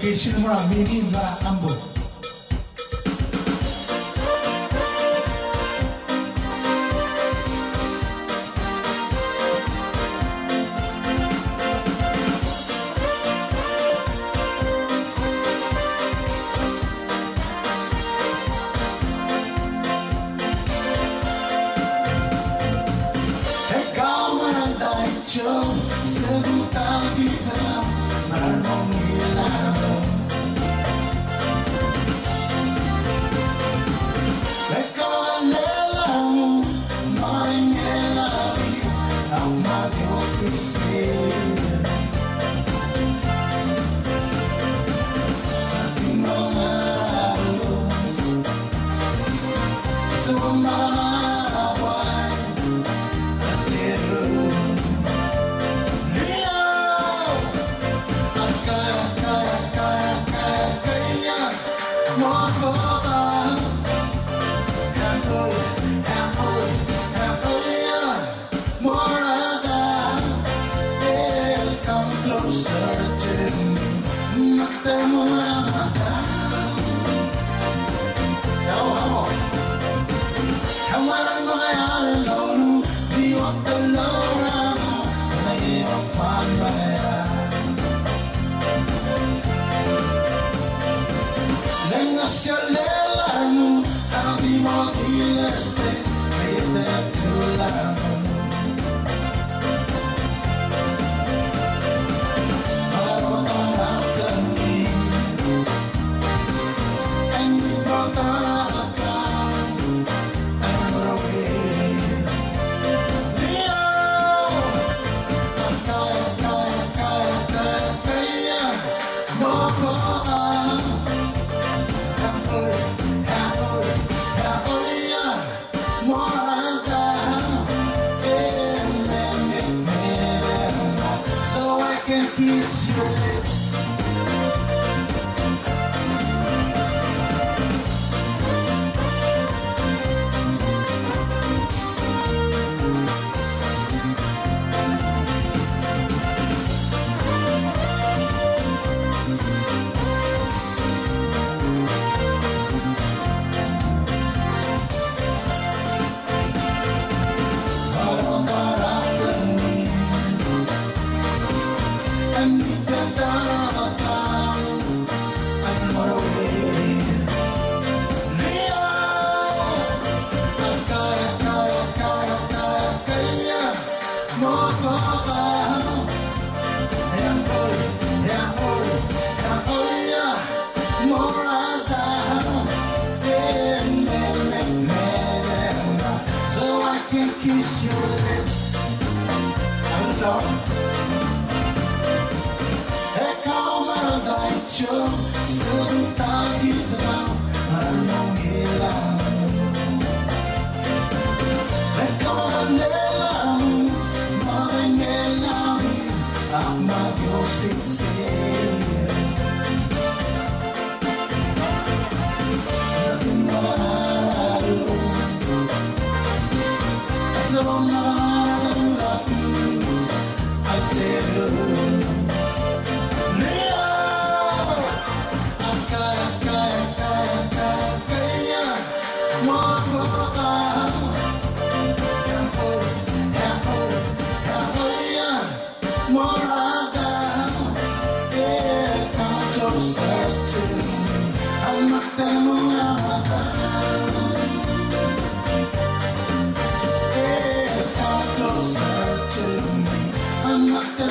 계시는 거라 미리 안 보. Sebutan kisah marmong hilang. Lekalamu maingelawi amadosisi. Timbangalu sumawai atiru. Shalelamu, abi mo kileste, ete tulamu. Marotara kami, endi marotara akam, amroke. Dia, kaya, mokoa. So I can kiss your lips. Kiss your lips. I'm sorry. Ikaw maradaityo, sebutan kisah marmong hilang. Ikaw malelamu, maingelawi, at magyosisi. Closer to me, I'm not the closer to me, I'm not the